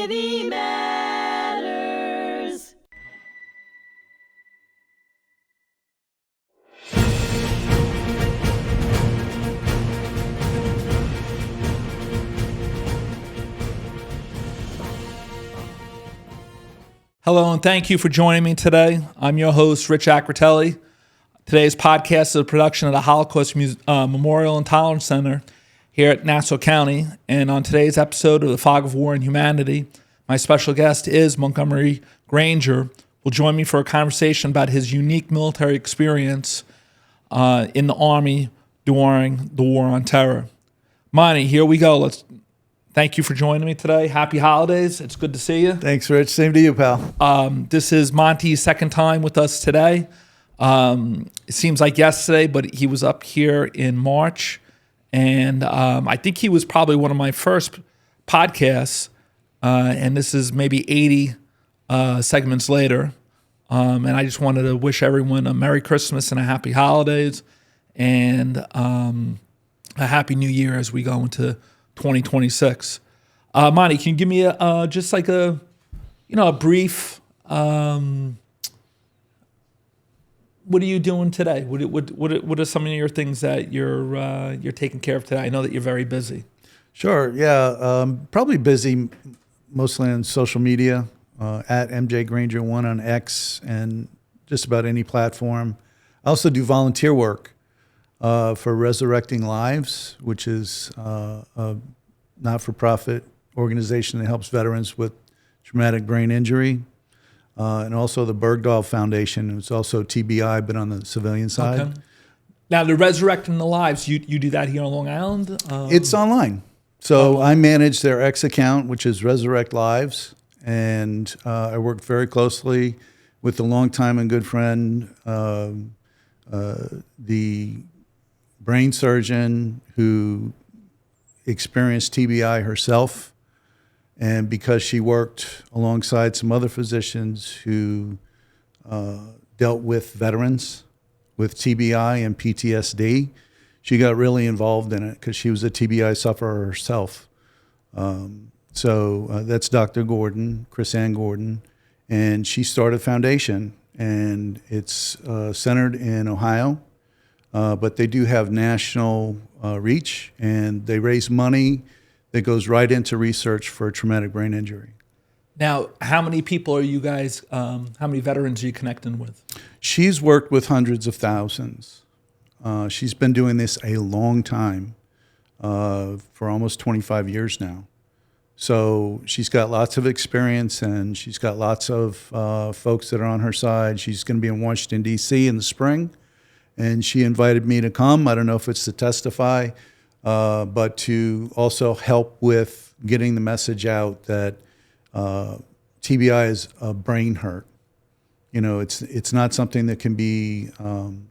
Society Matters. Hello, and thank you for joining me today. I'm your host, Richard Acritelli. Today's podcast is a production of the Holocaust Memorial and Tolerance Center here at Nassau County. And on today's episode of The Fog of War and Humanity, my special guest is Montgomery Granger, who will join me for a conversation about his unique military experience in the Army during the War on Terror. Monty, here we go. Thank you for joining me today. Happy holidays. It's good to see you. Thanks, Rich. Same to you, pal. This is Monty's second time with us today. It seems like yesterday, but he was up here in March. And I think he was probably one of my first podcasts. And this is maybe 80 segments later. And I just wanted to wish everyone a Merry Christmas and a Happy Holidays and a Happy New Year as we go into 2026. Monty, can you give me just like a brief, what are you doing today? What are some of your things that you're taking care of today? I know that you're very busy. Sure. Yeah. Probably busy mostly on social media, at MJ Granger 1 on X and just about any platform. I also do volunteer work for Resurrecting Lives, which is a not-for-profit organization that helps veterans with traumatic brain injury. And also the Bergdahl Foundation. It's also TBI, but on the civilian side. Okay. Now, the Resurrecting the Lives, you do that here on Long Island? It's online. So I manage their X account, which is Resurrect Lives. And I work very closely with the longtime and good friend, the brain surgeon who experienced TBI herself. And because she worked alongside some other physicians who dealt with veterans with TBI and PTSD, she got really involved in it because she was a TBI sufferer herself. So that's Dr. Gordon, Chris Ann Gordon, and she started a foundation, and it's centered in Ohio, but they do have national reach, and they raise money that goes right into research for traumatic brain injury. Now, how many people are you guys, how many veterans are you connecting with? She's worked with hundreds of thousands. She's been doing this a long time, for almost 25 years now. So she's got lots of experience, and she's got lots of folks that are on her side. She's going to be in Washington, D.C. in the spring, and she invited me to come. I don't know if it's to testify, but to also help with getting the message out that TBI is a brain hurt. You know, it's not something that can be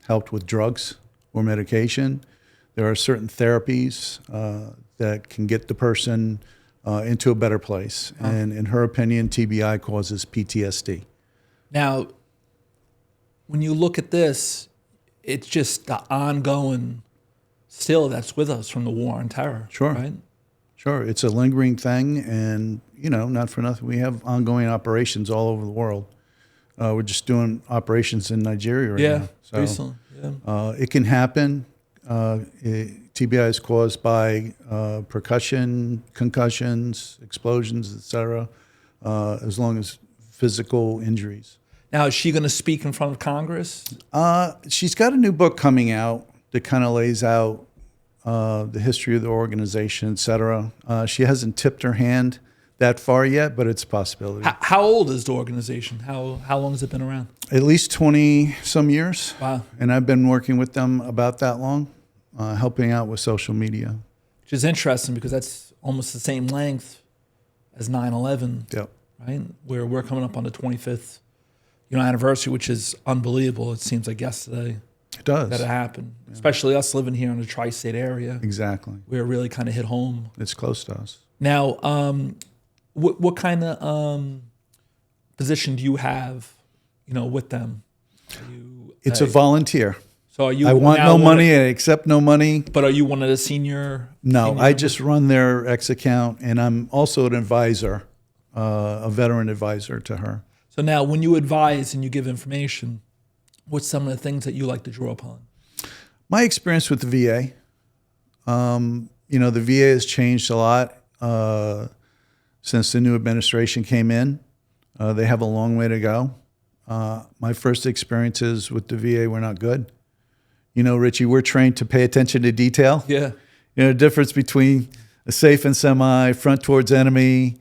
helped with drugs or medication. There are certain therapies that can get the person into a better place. And in her opinion, TBI causes PTSD. Now, when you look at this, it's just the ongoing still that's with us from the War on Terror. Sure. Right? Sure. It's a lingering thing. And, not for nothing, we have ongoing operations all over the world. We're just doing operations in Nigeria right now. So, recently. Yeah. It can happen. TBI is caused by percussion, concussions, explosions, etc., as long as physical injuries. Now, is she going to speak in front of Congress? She's got a new book coming out that kind of lays out the history of the organization, etc. She hasn't tipped her hand that far yet, but it's a possibility. How old is the organization? How long has it been around? At least 20 some years. Wow. And I've been working with them about that long, helping out with social media. Which is interesting because that's almost the same length as 9/11. Yep. Right? Where we're coming up on the 25th anniversary, which is unbelievable. It seems like yesterday. It does. That it happened. Yeah. Especially us living here in the tri-state area. Exactly. Where it really kind of hit home. It's close to us. Now, what kind of position do you have, with them? It's a volunteer. So are you? I want no money. I accept no money. But are you one of the senior? No, I just run their X account, and I'm also an advisor a veteran advisor to her. So now when you advise and you give information, what's some of the things that you like to draw upon? My experience with the VA, the VA has changed a lot since the new administration came in. They have a long way to go. My first experiences with the VA were not good. Richie, we're trained to pay attention to detail. Yeah. The difference between a safe and semi, front towards enemy.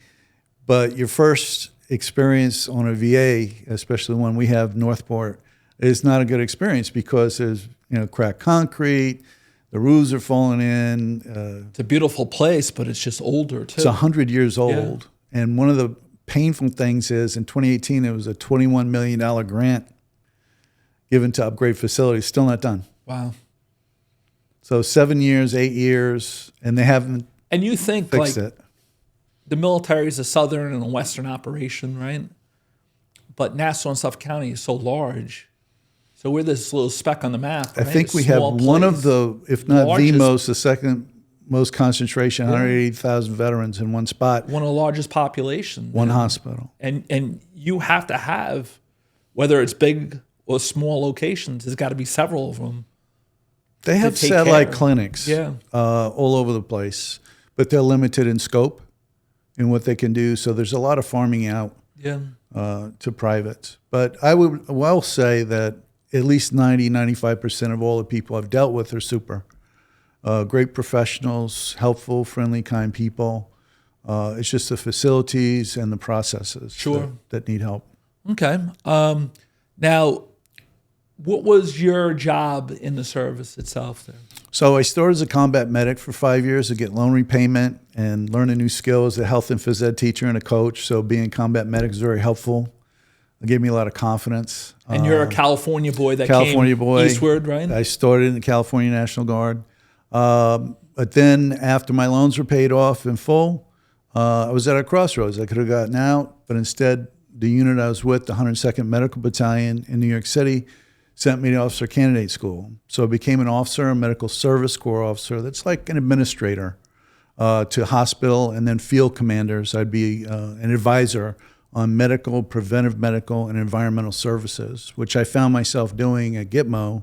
But your first experience on a VA, especially one we have, Northport, is not a good experience because there's cracked concrete, the roofs are falling in. It's a beautiful place, but it's just older too. It's 100 years old. Yeah. And one of the painful things is in 2018, there was a $21 million grant given to upgrade facilities, still not done. Wow. So 7 years, 8 years, and they haven't and you think fixed it. The military is a southern and a western operation, right? But Nassau and Suffolk County is so large. So we're this little speck on the map. Right? I think we have one of the, if not the most, the second most concentration, 180,000 veterans in one spot. One of the largest populations. One hospital. And you have to have, whether it's big or small locations, there's got to be several of them. They have satellite clinics all over the place, but they're limited in scope in what they can do. So there's a lot of farming out to privates. But I would well say that at least 90-95% of all the people I've dealt with are super. Great professionals, helpful, friendly, kind people. It's just the facilities and the processes that need help. Okay. Now, what was your job in the service itself there? So I started as a combat medic for 5 years to get loan repayment and learn a new skill as a health and phys ed teacher and a coach. So being a combat medic is very helpful. It gave me a lot of confidence. And you're a California boy that came eastward, right? I started in the California National Guard. But then after my loans were paid off in full, I was at a crossroads. I could have gotten out, but instead the unit I was with, the 102nd Medical Battalion in New York City, sent me to officer candidate school. So I became an officer, a medical service corps officer. That's like an administrator to hospital and then field commanders. I'd be an advisor on medical, preventive medical, and environmental services, which I found myself doing at Gitmo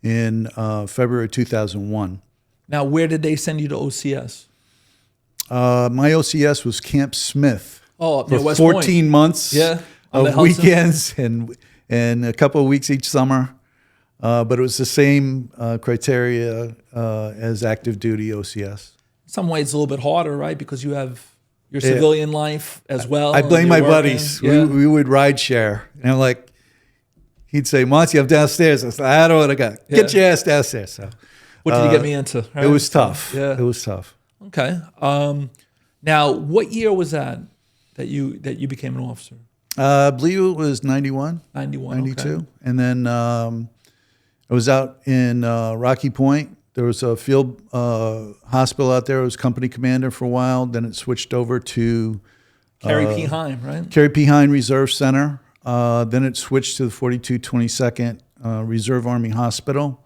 in February 2001. Now, where did they send you to OCS? My OCS was Camp Smith for West 14 Point. Months of weekends and a couple of weeks each summer. But it was the same criteria as active duty OCS. In some ways, it's a little bit harder, right? Because you have your civilian life as well. I blame my buddies. Yeah. We would ride share. And I'm like, he'd say, Monty, I'm downstairs. I said, I don't know what I got. Get your ass downstairs. So, what did you get me into? Right? It was tough. It was tough. Okay. Now, what year was that you became an officer? I believe it was 91. 92. Okay. And then I was out in Rocky Point. There was a field hospital out there. I was company commander for a while. Then it switched over to Carey P. Heim, right? Carey P. Heim Reserve Center. Then it switched to the 4222nd Reserve Army Hospital.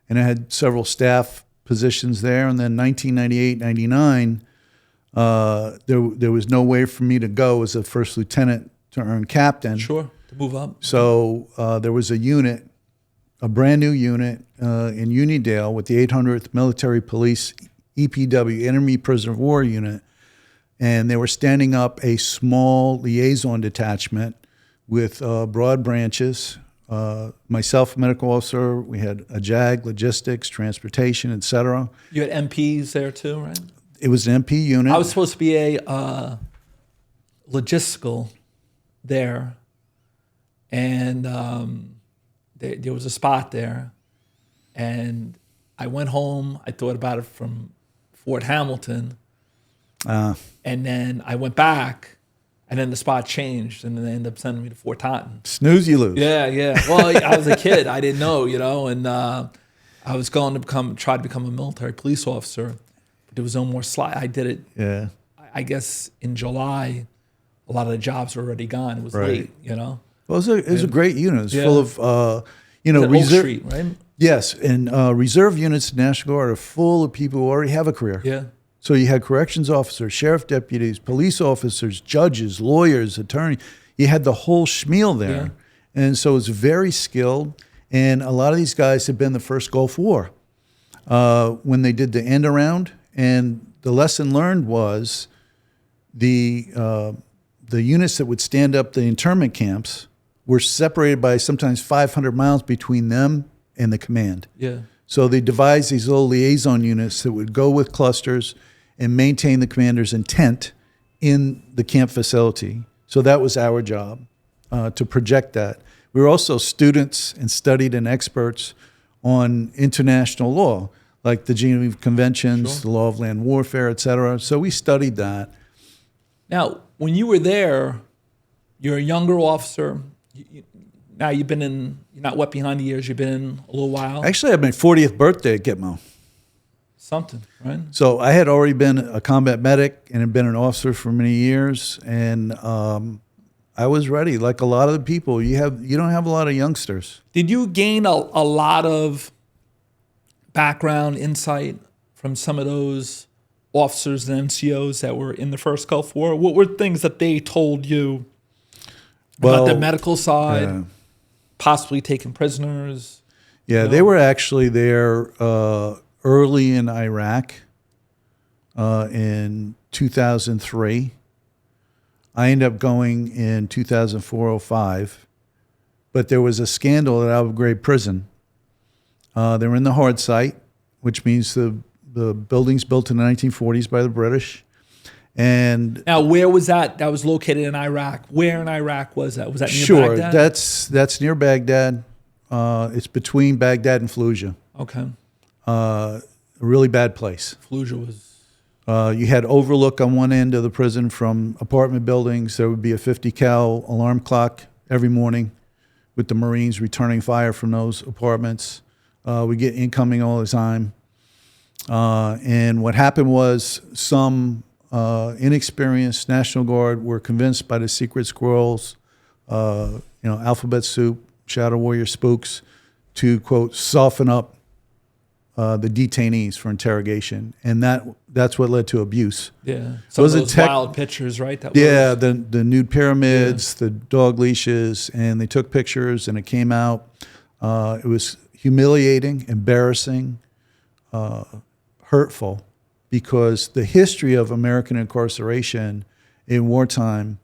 And I had several staff positions there. And then 1998-99, there was no way for me to go as a first lieutenant to earn captain. Sure, to move up. So there was a unit, a brand new unit in Unidale with the 800th Military Police EPW, Enemy Prisoner of War Unit. And they were standing up a small liaison detachment with broad branches. Myself, medical officer, we had a JAG, logistics, transportation, et cetera. You had MPs there too, right? It was an MP unit. I was supposed to be a logistical there, and there was a spot there, and I went home. I thought about it from Fort Hamilton, and then I went back, and then the spot changed, and then they ended up sending me to Fort Totten. Snooze, you lose. Yeah. Well, I was a kid. I didn't know, and I was going to try to become a military police officer. But there was no more slide. I did it. Yeah. I guess in July, a lot of the jobs were already gone. It was late, Well, it was a great unit. It was full of, reserve. Oak Street, right? Yes, and reserve units in National Guard are full of people who already have a career. Yeah. So you had corrections officers, sheriff deputies, police officers, judges, lawyers, attorneys. You had the whole schmeal there. Yeah. And so it's very skilled. And a lot of these guys had been in the first Gulf War when they did the end around. And the lesson learned was the units that would stand up the internment camps were separated by sometimes 500 miles between them and the command. Yeah. So they devised these little liaison units that would go with clusters and maintain the commander's intent in the camp facility. So that was our job, to project that. We were also students and studied and experts on international law, like the Geneva Conventions, Sure. the law of land warfare, et cetera. So we studied that. Now, when you were there, you're a younger officer. Now you're not wet behind the ears, you've been in a little while. Actually, I had my 40th birthday at Gitmo. Something, right? So I had already been a combat medic and had been an officer for many years, and I was ready. Like a lot of the people, you don't have a lot of youngsters. Did you gain a lot of background insight from some of those officers and NCOs that were in the first Gulf War? What were things that they told you about the medical side, possibly taking prisoners? Yeah, they were actually there early in Iraq in 2003. I ended up going in 2004-05, but there was a scandal at Abu Ghraib prison. They were in the hard site, which means the buildings built in the 1940s by the British. And now, where was that? That was located in Iraq. Where in Iraq was that? Was that near sure, Baghdad? that's near Baghdad. It's between Baghdad and Fallujah. Okay. A really bad place. Fallujah was... You had overlook on one end of the prison from apartment buildings. There would be a 50 cal alarm clock every morning with the Marines returning fire from those apartments. We get incoming all the time. And what happened was some inexperienced National Guard were convinced by the secret squirrels, alphabet soup, shadow warrior spooks, to, quote, soften up the detainees for interrogation, and that's what led to abuse. Yeah, some of those wild pictures, right? The nude pyramids, the dog leashes, and they took pictures, and it came out. It was humiliating, embarrassing, hurtful, because the history of American incarceration in wartime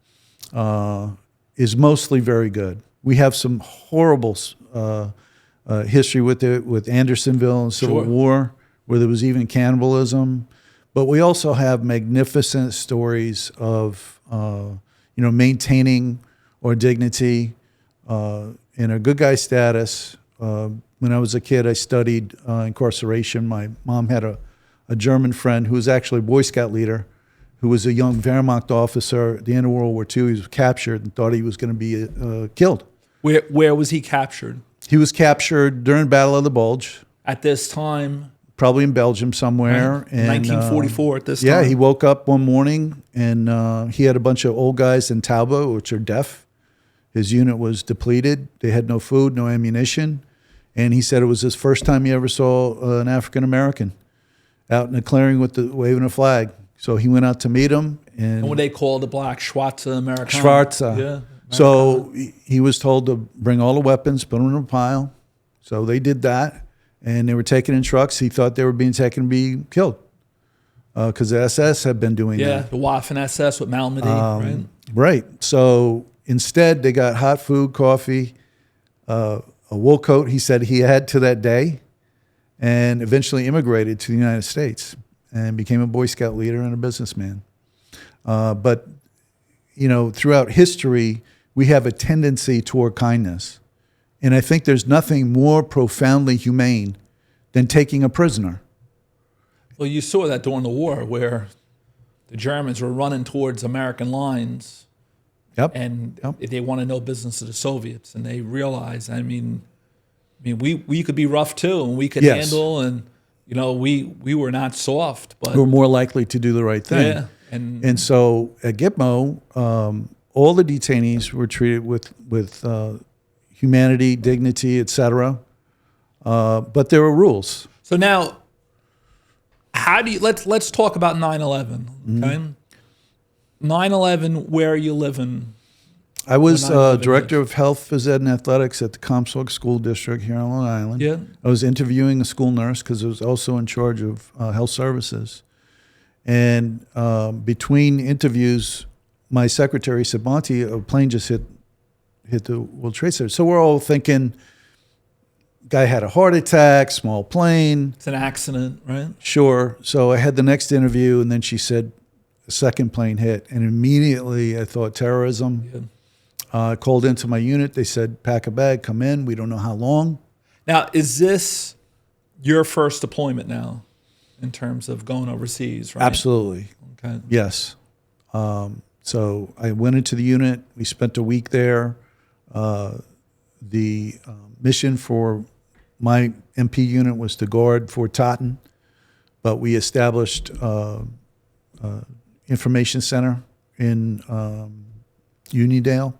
is mostly very good. We have some horrible history with Andersonville and Civil War, where there was even cannibalism. But we also have magnificent stories of, maintaining our dignity in a good guy status. When I was a kid, I studied incarceration. My mom had a German friend who was actually a Boy Scout leader, who was a young Wehrmacht officer. At the end of World War II, he was captured and thought he was going to be killed. Where was he captured? He was captured during Battle of the Bulge. At this time? Probably in Belgium somewhere. Right. And, 1944 at this time? Yeah, he woke up one morning and he had a bunch of old guys in Tauba, which are deaf. His unit was depleted. They had no food, no ammunition. And he said it was his first time he ever saw an African-American out in a clearing waving a flag. So he went out to meet him. And what they call the black Schwarze Amerikaner. Schwarze. Yeah. So he was told to bring all the weapons, put them in a pile. So they did that, and they were taken in trucks. He thought they were being taken to be killed because the SS had been doing that. Yeah, the Waffen-SS with Malmedy, right? Right. So instead, they got hot food, coffee, a wool coat he said he had to that day, and eventually immigrated to the United States and became a Boy Scout leader and a businessman. But, throughout history, we have a tendency toward kindness. And I think there's nothing more profoundly humane than taking a prisoner. Well, you saw that during the war where the Germans were running towards American lines. Yep. And they wanted no business of the Soviets. And they realized, we could be rough too, and we could handle, and, we were not soft. But we were more likely to do the right thing. Yeah. And so at Gitmo, all the detainees were treated with humanity, dignity, etc. But there were rules. So now, How do you let's talk about 9/11? Okay, 9/11. Where are you living? I was 9/11 director of health, phys ed, and athletics at the Comstock School District here on Long Island. Yeah. I was interviewing a school nurse because I was also in charge of health services. And between interviews, my secretary said, "Monty, a plane just hit the World Trade Center." So we're all thinking, guy had a heart attack, small plane. It's an accident, right? Sure. So I had the next interview, and then she said, a second plane hit. And immediately I thought terrorism. Yeah. I called into my unit. They said, pack a bag, come in. We don't know how long. Now, is this your first deployment now in terms of going overseas, right? Absolutely. Okay. Yes. So I went into the unit. We spent a week there. The mission for my MP unit was to guard Fort Totten, but we established information center in Uniondale,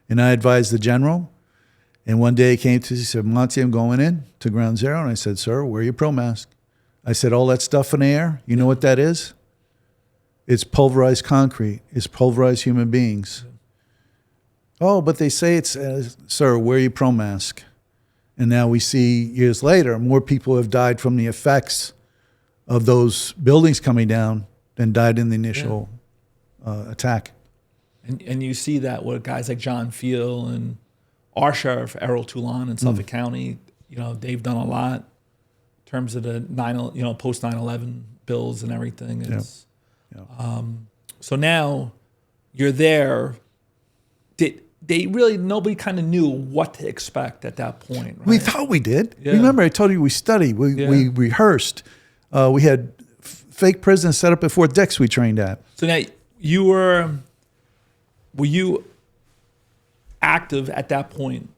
and I advised the general. And one day he came to me, he said, "Monty, I'm going in to Ground Zero." And I said, "Sir, wear your pro mask." I said, "All that stuff in the air, you know what that is? It's pulverized concrete. It's pulverized human beings." "Oh, but they say it's," "Sir, wear your pro mask." And now we see years later, more people have died from the effects of those buildings coming down than died in the initial attack. And you see that with guys like John Field and our sheriff, Errol Toulon in Suffolk County. You know, they've done a lot in terms of the post 9/11 bills and everything. It's, so now you're there. Nobody kind of knew what to expect at that point, right? We thought we did. Yeah. Remember, I told you we studied. We rehearsed. We had fake prisons set up at Fort Dix we trained at. So now were you active at that point?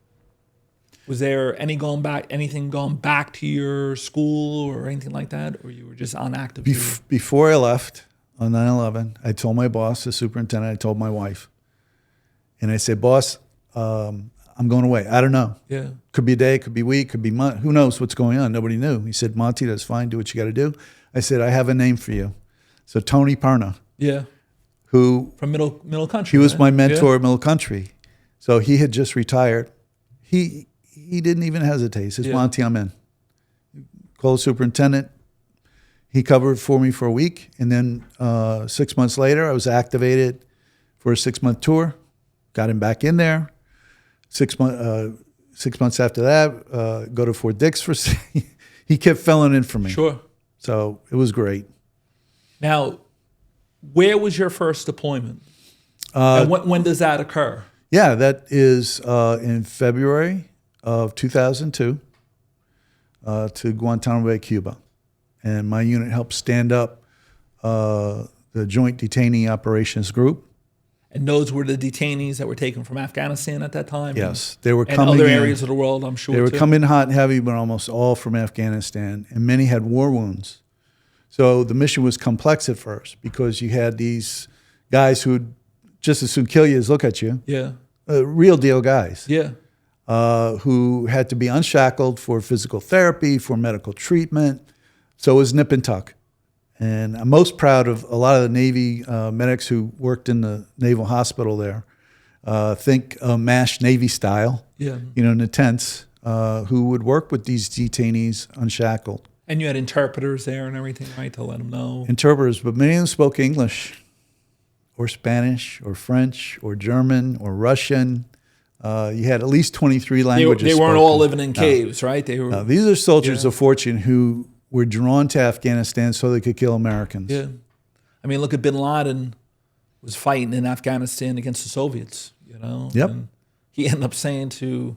Was there anything going back to your school or anything like that? Or you were just on active duty? Before I left on 9/11, I told my boss, the superintendent, I told my wife. And I said, "Boss, I'm going away. I don't know. Yeah. Could be a day, could be a week, could be a month. Who knows what's going on?" Nobody knew. He said, "Monty, that's fine. Do what you got to do." I said, "I have a name for you." So Tony Perna, Yeah. who From middle country. he was right? my mentor Yeah. at Middle Country. So he had just retired. He didn't even hesitate. He says, "Monty, I'm in." Called the superintendent. He covered for me for a week. And then 6 months later, I was activated for a 6-month tour. Got him back in there. 6 months after that, go to Fort Dix for. He kept filling in for me. Sure. So it was great. Now, where was your first deployment? And when does that occur? Yeah, that is in February of 2002 to Guantanamo Bay, Cuba. And my unit helped stand up the Joint Detainee Operations Group. And those were the detainees that were taken from Afghanistan at that time? Yes, they were and coming other in, areas of the world, I'm sure, They were too. coming hot and heavy, but almost all from Afghanistan. And many had war wounds. So the mission was complex at first because you had these guys who would just as soon kill you as look at you. Yeah. Real deal guys. Yeah. Who had to be unshackled for physical therapy, for medical treatment. So it was nip and tuck. And I'm most proud of a lot of the Navy medics who worked in the Naval Hospital there. Think MASH Navy style, Yeah. in the tents, who would work with these detainees unshackled. And you had interpreters there and everything, right, to let them know? Interpreters, but many of them spoke English or Spanish or French or German or Russian. You had at least 23 languages They weren't spoken. all living in caves, right? They were. No, these are soldiers of fortune who were drawn to Afghanistan so they could kill Americans. Yeah. I mean, look at bin Laden was fighting in Afghanistan against the Soviets, Yep. And he ended up saying to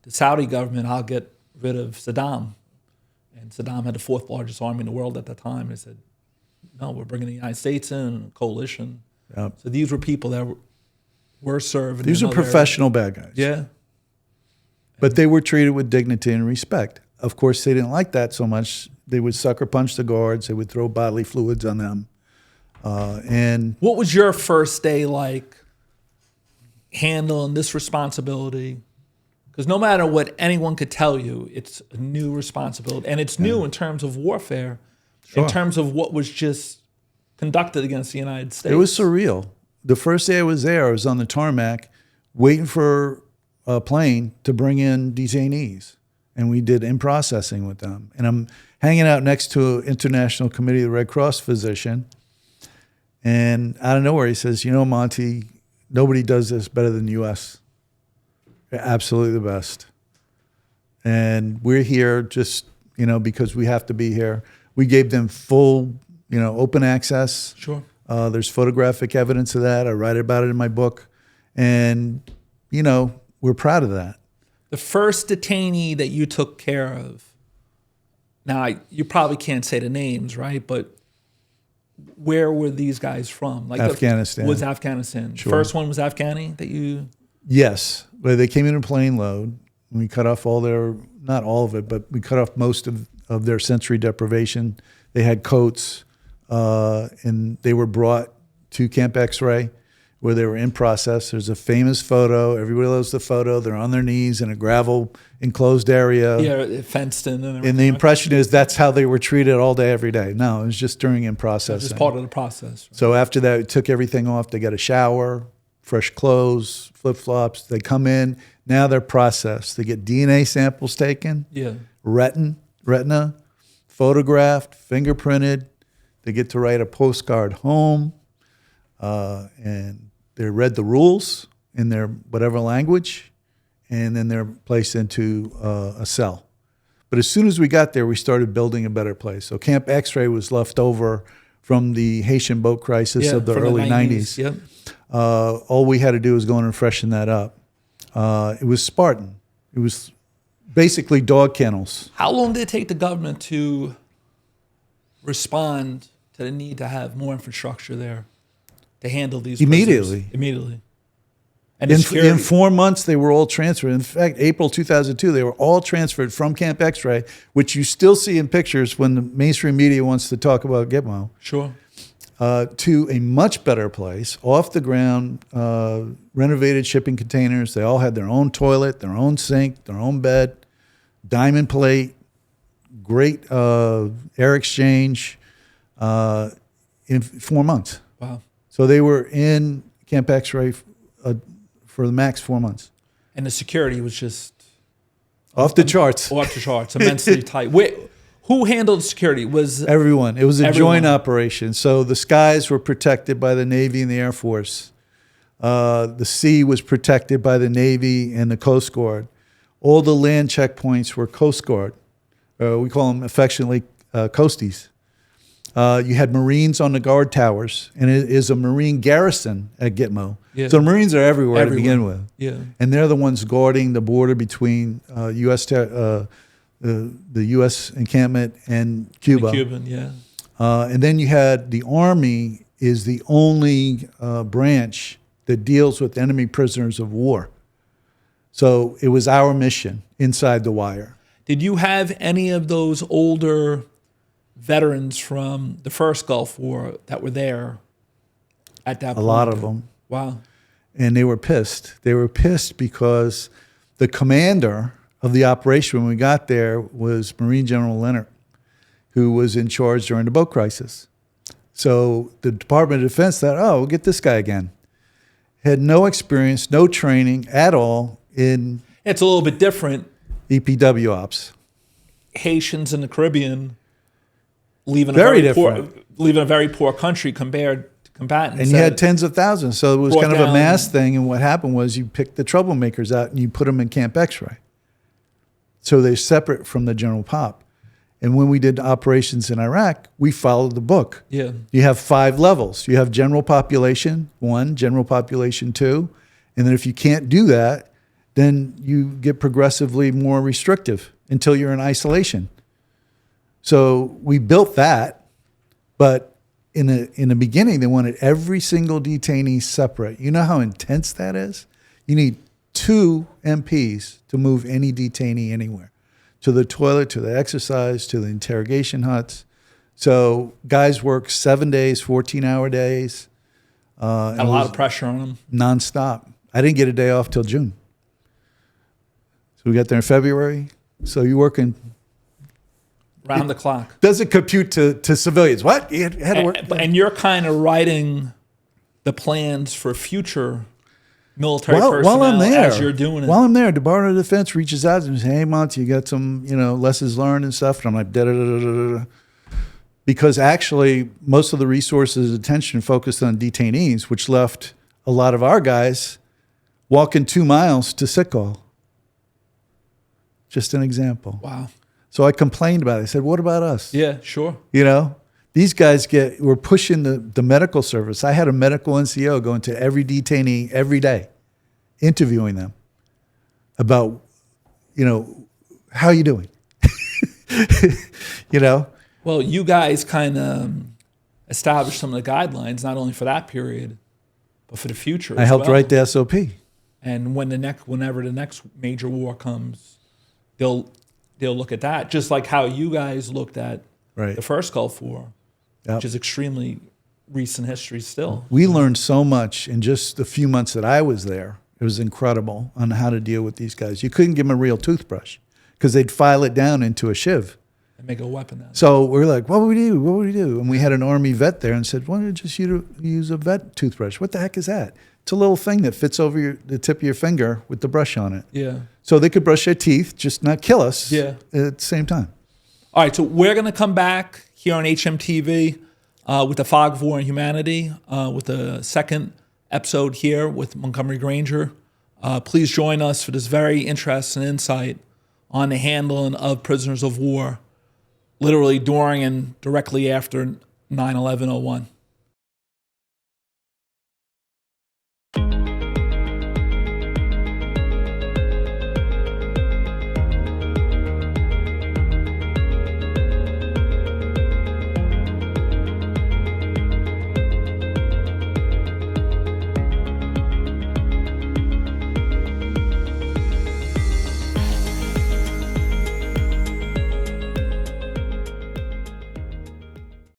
the Saudi government, "I'll get rid of Saddam." And Saddam had the 4th largest army in the world at that time. They said, "No, we're bringing the United States in, a coalition." Yep. So these were people that were serving. These in are other professional bad guys. areas. Yeah. But they were treated with dignity and respect. Of course, they didn't like that so much. They would sucker punch the guards. They would throw bodily fluids on them. And What was your first day like handling this responsibility? Because no matter what anyone could tell you, it's a new responsibility. And it's new in terms of warfare. Sure. in terms of what was just conducted against the United States. It was surreal. The first day I was there, I was on the tarmac waiting for a plane to bring in detainees. And we did in-processing with them. And I'm hanging out next to an International Committee of the Red Cross physician. And out of nowhere, he says, you know, Monty, nobody does this better than the U.S. They're absolutely the best. And we're here just, you know, because we have to be here. We gave them full, you know, open access. Sure. There's photographic evidence of that. I write about it in my book. And, you know, we're proud of that. The first detainee that you took care of, now you probably can't say the names, right? But where were these guys from? Like Afghanistan. Was Afghanistan. Sure. First one was Afghani that you... Yes. But they came in a plane load. We cut off all their, not all of it, but we cut off most of their sensory deprivation. They had coats, and they were brought to Camp X-Ray, where they were in process. There's a famous photo. Everybody loves the photo. They're on their knees in a gravel enclosed area. Yeah, fenced in. And everything. And the impression is that's how they were treated all day, every day. No, it was just during in process. Just part of the process. Right? So after that, we took everything off. They got a shower, fresh clothes, flip-flops. They come in. Now they're processed. They get DNA samples taken. Yeah. Retina, photographed, fingerprinted. They get to write a postcard home. And they're read the rules in their whatever language, and then they're placed into a cell. But as soon as we got there, we started building a better place. So Camp X-Ray was left over from the Haitian boat crisis of the early 90s. Yep. All we had to do was go in and freshen that up. It was Spartan. It was basically dog kennels. How long did it take the government to respond to the need to have more infrastructure there to handle these Immediately. prisoners? Immediately. And In 4 months, they were all transferred. In fact, April 2002, they were all transferred from Camp X-Ray, which you still see in pictures when the mainstream media wants to talk about Gitmo, Sure. to a much better place, off the ground, renovated shipping containers. They all had their own toilet, their own sink, their own bed, diamond plate, great air exchange in 4 months. Wow. So they were in Camp X-Ray for the max 4 months. And the security was just... Off the charts. Off the charts, immensely tight. Who handled security? Was Everyone. It was a everyone. joint operation. So the skies were protected by the Navy and the Air Force. The sea was protected by the Navy and the Coast Guard. All the land checkpoints were Coast Guard. We call them affectionately coasties. You had Marines on the guard towers, and it is a Marine garrison at Gitmo. Yeah. So Marines are everywhere to begin with. Yeah. And they're the ones guarding the border between the U.S. encampment and Cuba. The Cuban, yeah. And then you had the Army is the only branch that deals with enemy prisoners of war. So it was our mission inside the wire. Did you have any of those older veterans from the first Gulf War that were there at that point? A lot of them. Wow. And they were pissed. They were pissed because the commander of the operation when we got there was Marine General Leonard, who was in charge during the boat crisis. So the Department of Defense thought, oh, we'll get this guy again. Had no experience, no training at all in It's a little bit different. EPW ops. Haitians in the Caribbean leaving Very a different. leaving a very poor country compared to combatants. And you had tens of thousands. So it was brought kind of a down- mass thing. And what happened was you picked the troublemakers out and you put them in Camp X-Ray. So they're separate from the general pop. And when we did operations in Iraq, we followed the book. Yeah. You have 5 levels. You have general population 1, general population 2. And then if you can't do that, then you get progressively more restrictive until you're in isolation. So we built that, but in the beginning, they wanted every single detainee separate. You know how intense that is? You need 2 MPs to move any detainee anywhere, to the toilet, to the exercise, to the interrogation huts. So guys work 7 days, 14-hour days. Had a lot of pressure on them. Nonstop. I didn't get a day off till June. So we got there in February. So you're working Round the clock. Doesn't compute to civilians. What? You had to work. And you're kind of writing the plans for future military personnel while I'm there, as you're doing it. While I'm there, Department of Defense reaches out to me and says, hey, Monty, you got some, lessons learned and stuff. And I'm like, da-da-da-da-da-da. Because actually, most of the resources and attention focused on detainees, which left a lot of our guys walking 2 miles to sick call. Just an example. Wow. So I complained about it. I said, what about us? Yeah, sure. These guys we're pushing the medical service. I had a medical NCO going to every detainee every day, interviewing them about, how are you doing? Well, you guys kind of established some of the guidelines, not only for that period, but for the future. I helped write the SOP. And whenever the next major war comes, they'll look at that, just like how you guys looked at the first Gulf War, which is extremely recent history still. We learned so much in just the few months that I was there. It was incredible on how to deal with these guys. You couldn't give them a real toothbrush because they'd file it down into a shiv. And make a weapon out of it. So we're like, what would we do? What would we do? And we had an Army vet there and said, why don't you just use a vet toothbrush? What the heck is that? It's a little thing that fits over the tip of your finger with the brush on it. Yeah. So they could brush their teeth, just not kill us at the same time. All right, so we're going to come back here on hmTV with the Fog of War and Humanity, with the second episode here with Montgomery Granger. Please join us for this very interesting insight on the handling of prisoners of war, literally during and directly after 9/11/01.